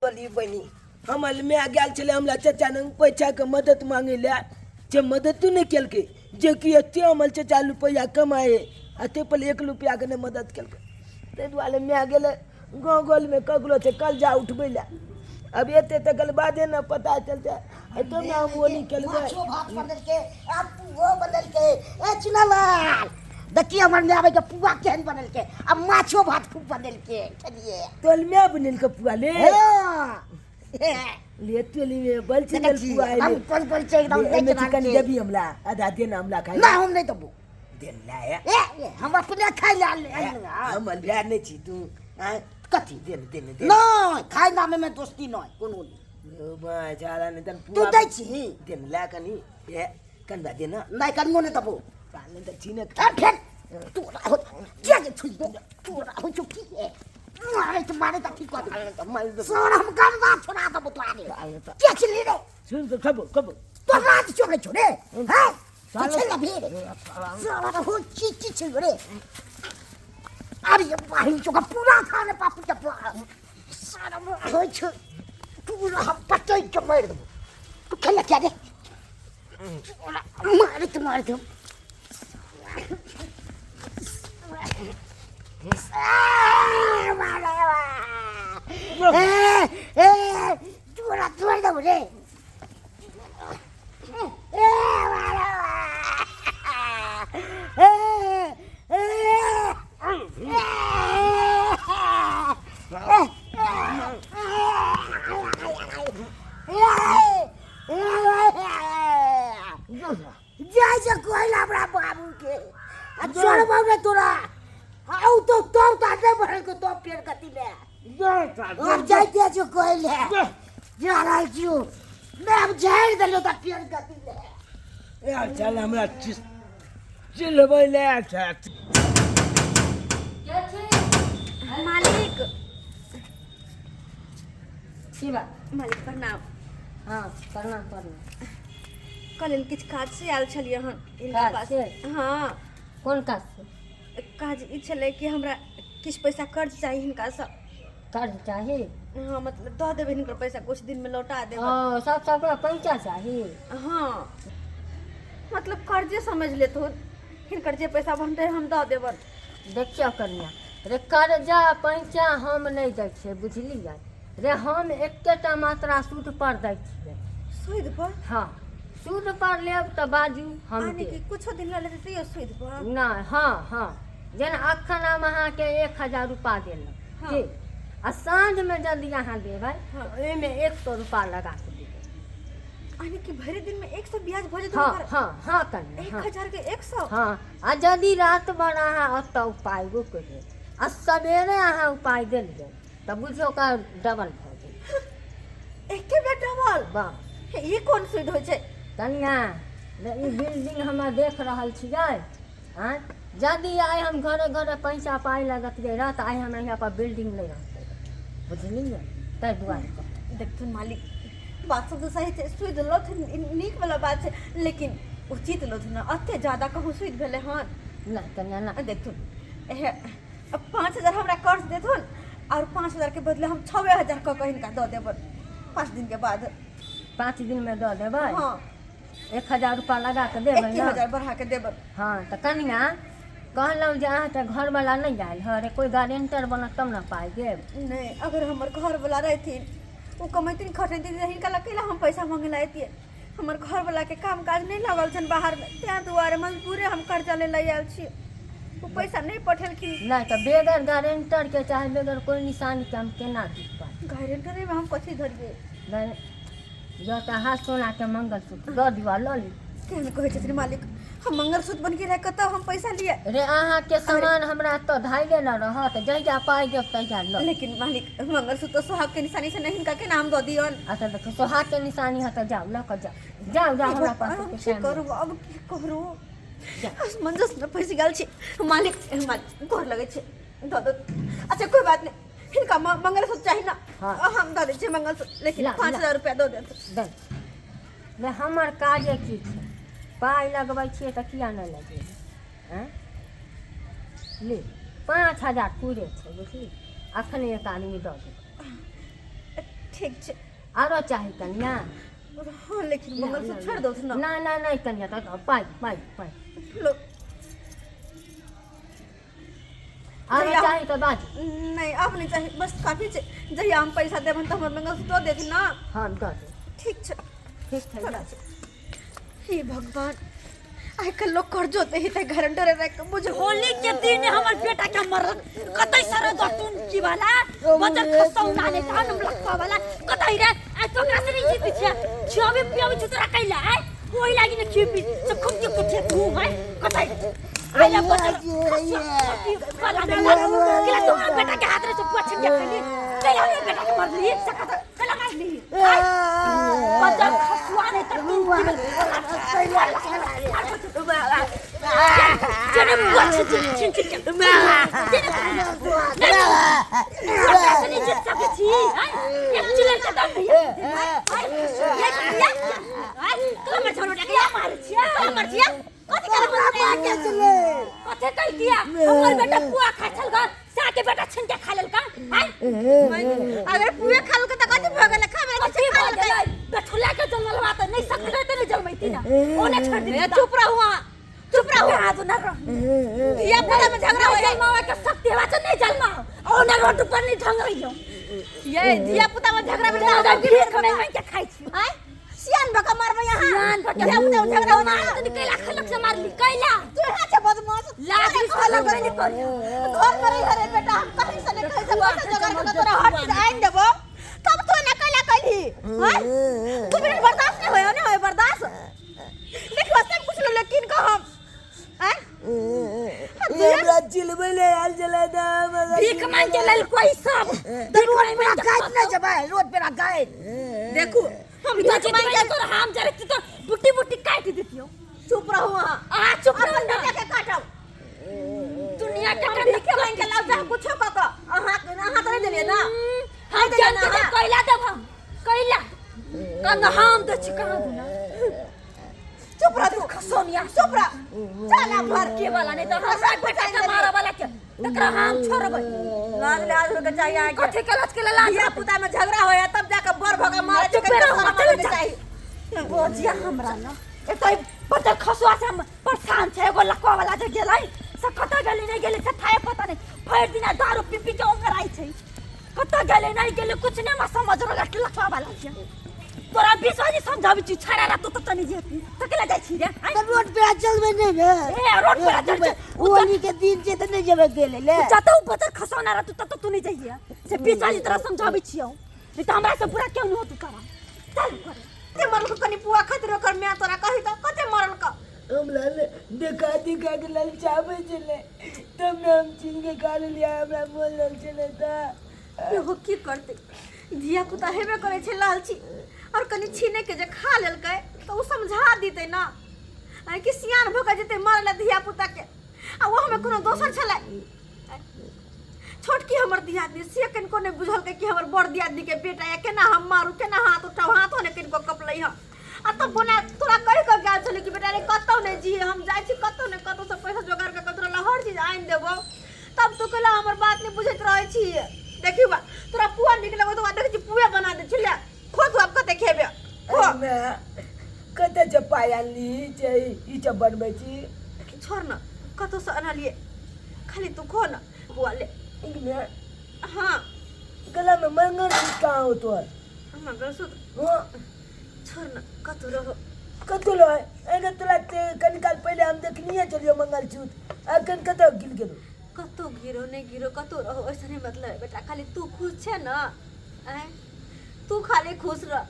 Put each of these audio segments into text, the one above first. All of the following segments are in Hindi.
बोली बनी हम में आ गेल छले हमरा चाचा ने पैसा के मदद मांगे ले जे मदद तू नहीं केलके जे कि एते हमर चाचा रुपया कमाए अते पर 1 रुपया के नहीं मदद केलके ते दुआरे में आ गेले गाँव गोल में ककरो से कल जा उठबे ले अब एते तक बादे न पता चलते तो ना हम वो नहीं केलके भात बदल के अब वो बदल के ए चिनालाल देखिए हमर में आवे के पुआ केहन बनल के अब माछो भात खूब बनल के चलिए तोल में बनल के पुआ ले ले तेली में बल चल पुआ है हम कल से एकदम देख चिकन देबी हमला आधा दिन हमला खाई ना हम नहीं दबो दिन लाया ए हम अपने खाई ले हम बिहार नहीं छी तू कथी दिन ना खाई ना में दोस्ती न कोनो बा जाला ने तन तू दै छी दिन ला कनी ए कनबा दिन नहीं कनो ने दबो पाले त चीने फिर तू हो क्या के छु तू हो चुकी है मारे तो ठीक कर सोर हम गंदा छोड़ा दबो तो आने क्या चली रे सुन तो कब तो रात छोड़े छोड़े हां चल भी सोर हो ची चल रे अरे भाई जो का पूरा खाने पापू के सारा हो छ पूरा पट्टे के मार दो तू खेल क्या रे मार दो Dua dah boleh. Jangan kau lah berapa kamu ke? Ajar mana tu lah? आओ तो ताटे भर को तो पेड़ कती ले अब जाते जो कोई ले जा रहा जो मैं अब जाए दलो तो पेड़ कती ले यार चल हमरा चिल बोले अच्छा क्या छे मालिक शिवा मालिक प्रणाम हाँ प्रणाम कल किछ काज से आयल छलिए हन इनका पास हाँ कौन काज से काज ई छले कि हमरा किछ पैसा कर्ज चाहिए हिनका से कर्ज चाहिए हाँ मतलब दे देबे हिनकर पैसा कुछ दिन में लौटा देबे सब सबका पैसा चाहिए हाँ मतलब कर्जे समझ ले तो हिनकर जे पैसा बनते हम दे देब देखियो कन्या रे कर्जा पैसा हम नहीं दै छियै बुझलियै रे हम एकेटा मात्रा सूद पर दै छियै सूद पर हाँ सूद पर लेब तऽ बाजू हम आने की कुछ दिन ले लेते यो सूद पर नहीं हाँ जेना अखन हम अहाँके 1000 रुपया देलक हाँ। ठीक आ साँझ में यदि अहाँ देबै ओहिमे 100 रुपया लगा के देबै आने की भरे दिन में 100 ब्याज भरे तो हाँ कन्या 1000 के 100 हाँ आ यदि रात भर अहाँ ओतऽ उपाय करियै आ सवेरे अहाँ उपाय देलियै तऽ बुझियौ का डबल भऽ गेल एके बेर डबल वाह ये कौन सूद होइ छै कन्या ई बिल्डिंग हमे देख रहल छियै आँ यदि आइ हम घरे घरे पैसा पाइ लगतियै रह तऽ आइ हम यहाँ पर बिल्डिंग नहीं रहतै बुझलियै ताहि दुआरे देखथुन मालिक बात सब तो सही छै सूद लोथ नीक वाला बात छै लेकिन उचित लोथ न अते ज्यादा कहूँ सूद भेले हन नहीं कन्या ना देखथुन अब 5000 हमरा कर्ज देथुन और 5000 के बदले हम 6000 क कहिन का दे देब 5 दिन के बाद 5 दिन में दऽ देबै हाँ 1000 रुपया लगा के देबै ना 1000 बढ़ा के देब हाँ तऽ कन्या कहलहुँ जे अहाँ तऽ घरवला नहीं आयल हँ कोई गारंटर बनत तब ना पाइ देब नहीं अगर हमर घर वाला रहथिन वो कमैथिन खटैथिन हिनका लकेला हम पैसा मांगे ला एतिए हमर घर वाला के काम काज नहीं लगल छन बाहर में त्या दुआरे मजबूरे हम कर्जा ले आयल छी वो पैसा नहीं पठेलखिन नहीं तो बेगर गारंटर के चाहे बेगर कोई निशानी के हम केना दी पाइ गारंटर में हम कथी धरिए जो तो हाथ सोना के मंगलसूत्र दऽ दिअ लऽ ली केहन कहै छथिन मालिक हम मंगलसूत्र बन के रह कतऽ हम पैसा लिए रे अहाँ के सामान हमरा तो धाइले न रहत जहिया पाइ देब तहिया लऽ लेकिन मालिक मंगलसूत्र तो सोहाग के निशानी से नहीं हिनका के नाम दऽ दियन अच्छा देखो सोहाग के निशानी है तो जाओ लऽ कऽ जाओ हमरा पास अब के की करू अब की करू मंजस न पैसे गेल छी मालिक घर लगे छै दऽ दो अच्छा कोई बात नहीं हिनका मंगलसूत्र चाहिए ना हाँ। हम दऽ दै छी मंगलसूत्र लेकिन 5000 रुपया दऽ दे रे हमर काजे की छै पाइ लगबै छियै तऽ किया नहि लगेबै ले 5000 पूरे छै बुझली अखने एक आदमी दऽ देबै ठीक छे। आरो चाही कन्या? हाँ लेकिन मंगलसूत्र छोड़ दो ना। ना ना नहीं कन्या तो पाई पाई पाई लो आरो जहिया- चाही तो बाज। नहीं अब नहीं चाहिए, बस काफी छे। जहिया हम पैसा देबन तो हमर मंगलसूत्र दे दी ना। हाँ दो दे ठीक छे। ठीक है थोड़ा छे। हे भगवान आइ कल लोग कर्ज होते ही ते घर डरे रह के मुझे होली के दिन हमर बेटा के मरल कतई सर दटुन की वाला बजर खसौ नाले कान लखा वाला कतई रे आ तो कासरी जीत छे छबे पियावे छतरा कैला है कोई लागी न खीपी सब खुद के कुछ तू है कतई आइला बजर वाला केला तुम्हारा बेटा के हाथ रे सब कुछ के खेली केला मेरे बेटा के मरली सकत केला मारली बजर खसवा ने तक Jangan buat cincin yang jelas kata dia. Kalau macam orang kaya marcia, kau tidak boleh macam tu. Kau cakap dia, हमर बेटा पुआ खा चल गा, साके बेटा छिनके खा लेल का, अगर पूरे खाल के त कथि भ गेल खा मेरे के खा लेल गठुला के जंगल बात नहीं सकते तो नहीं जलमैती ना. ओने छोड़ दी. चुप रहो चुप रहो आज ना रहो. धिया पुता में झगड़ा हो जाए मावा के शक्ति हवा से नहीं जलमा. ओने रोड पर नहीं ढंग रही हो. ये धिया पुता में झगड़ा में ना भीख में मैं क्या खाई छी. हैं सियान बका मारबे यहां सियान बका धिया पुता में झगड़ा हो ना तो निकला खलक से मार ली कैला. तू यहां से बदमाश लाज भी साला नहीं कर. घर करे हरे बेटा हम कहीं से नहीं कहीं से बस जगह के तोरा हट से आइन देबो तब तो ना कैला कैली हैं तू बिना बर्दाश्त नहीं होयो ना होय बर्दाश्त देखो सब कुछ लो लेकिन का हम हैं हमरा चिलबे ले आल जला दा भीख मांग के लेल कोई सब. देखो मेरा गाइड न जबा रोड पे गाइड देखो हम तो भीख मांग के तो हम जरे तो बुट्टी बुट्टी काट देती हो. चुप रहो वहां आ चुप रहो अपन ना. बेटा के काटब दुनिया के हम भीख मांग के लाओ जा कुछ क अहां तो नहीं देलिए ना हम जान के कैला देब हम कैला कंग हम तो चिकन ना. चुप रह तू सोनिया चुप रह चला भर के वाला नहीं तो हमरा बेटा के मारे वाला के तकरा हम छोड़बै. लाज लाज होके चाहिए आगे कथि के लाज के लाज धिया पुता में झगड़ा होया तब जाके बर भगा मारे चुप के रहो, शर्म चल आवे चाहिए बोझिया हमरा ना एतै पता खसुआ से हम परेशान छे. एगो लकवा वाला जे गेलै से कतऽ गेलै नहीं गेलै से थाए पता नहीं. भरि दिन दारू पी पी के ओंगर आई छै. कतऽ गेलै नहीं गेलै कुछ नहीं म समझ रहल कि लकवा वाला छै. तोरा विश्वासी समझाबी छी छाड़ा रा तो तनी जेती तकला जाइ छी रे. रोड पे चलबे नहीं बे ए रोड पर चल होली के दिन से तो नहीं जबे गेले ले जाता ऊपर खसौना रा तो तू नहीं जाइए से विश्वासी तरह समझाबी छियो नहीं तो हमरा से पूरा क्यों नहीं होतु करा. चल कर ते मरल को कनी पुआ खातिर ओकर मैं तोरा कहि त कते मरल का हमरा देखा दिखा के ललचावे चले तब ने हम छीन के खा लिया. हमरा बोल लल चले ता एगो की करते धिया पुता हेबे करे छै लालची और कनी छीने के जे खा लेलकै तो उ समझा दीते ना आ कि सियान भोका जेते मारले धिया पुता के आ वो हमें कोनो दोसर छले छोटकी हमर दियादनी से कनको ने बुझल के कि हमर बड़ दियादनी के बेटा या केना हम मारू केना हाथ उठाऊ हाथो ने कनको कपलै ह आ तब बोना तोरा कहि के गेल छले कि बेटा रे कतौ ने जी हम जाय छी कतौ से पैसा जोगाड़ के कतरा ला हर चीज आइन देबो तब तो कहला हमर बात नहीं बुझैत रहै छी. देखी बा तोरा पुआ निकलबो तो देख छी पुए बना दे छिले खो तू अब कते खेबे खो कते चपाया ली छै ई च बनबै छी. छोड़ ना कतो से अना लिए खाली तू खो ना पुआ ले इने हां गला में मंगल का हो तो मगर सुत हो छोड़ ना कतो रहो कतो लो एने तोला कनिकाल पहले हम देखनिए चलियो मंगल छूत अखन कतो गिल गेलो कतो गिरो नहीं गिरो कतो रहो ऐसा नहीं मतलब है बेटा खाली तू खुश छे ना हैं तू खाली खुश रह.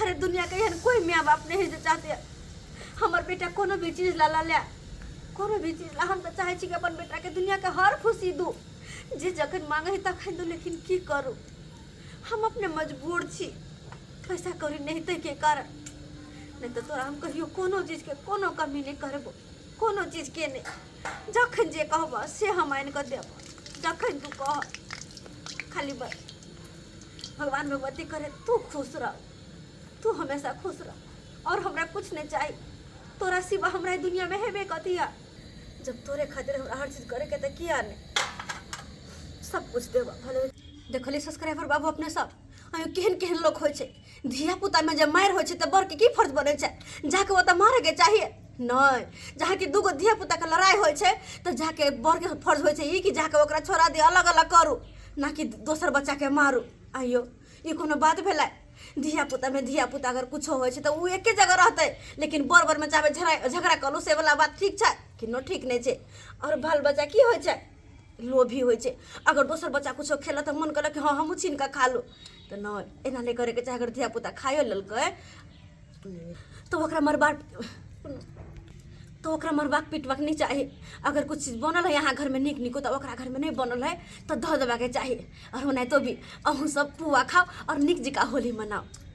अरे दुनिया के एहन कोई माँ बाप नहीं जो चाहते हमर बेटा कोनो भी चीज ला ले कोनो भी चीज ला हम तो चाहे छी कि अपन बेटा के दुनिया के हर खुशी दू जे जखन मांगे है तखन दू लेकिन की करू हम अपने मजबूर छी पैसा कौड़ी नहीं तै के कारण नहीं तो तोरा हम कहियो कोनो चीज के कोनो कमी नहीं करबो कोनो चीज के नहीं जखन जे कहबो से हम आइन के देबो जखन तू कह खाली बस भगवान भगवती करे तू खुश रह तू हमेशा खुश रह और हमरा कुछ नहीं चाहिए तोरा सिवा हमरा दुनिया में हेबे कतिया जब तोरे खातिर हमरा हर चीज करे के त किया नहीं सब कुछ देबो भले देखली सब्सक्राइबर बाबू अपने सब अयो केहन केहन लोग होइ छै धिया पुता में जब मार होइ छै तऽ बड़ के की फर्ज बनै छै जाके ओतऽ मारे के चाहिए नहीं। जहाँ कि दूगो धिया पुता के लड़ाई होइ छै तऽ जाके बड़ के फर्ज होइ छै ई कि जाके ओकरा छोड़ा दे अलग अलग करू ना कि दोसर बच्चा के मारू। आइयो ई कोनो बात भेलै धिया पुता अगर कुछो होइ छै तऽ उ एके जगह रहतै लेकिन बर में चाहे झगड़ा करू से वाला बात ठीक छै कि नो ठीक नहीं छै। और बाल बच्चा की होइ छै लोभी होइ छै अगर दोसर बच्चा कुछो खेलक तऽ मन करलक कि हाँ हमहूँ छीन कऽ खा लू तऽ नहीं एना नहीं करे के चाहे। अगर धिया पुता खाइयो लेलकै तो ओकरा मरबाक पिटबाक नहीं चाहिए। अगर कुछ चीज़ बनल है यहाँ घर में निक निको तो ओकरा घर में नहीं बनल है तो धो देबा के चाहिए। और नहीं तो भी अहूँ सब पुआ खाओ और निक जिका होली मनाओ।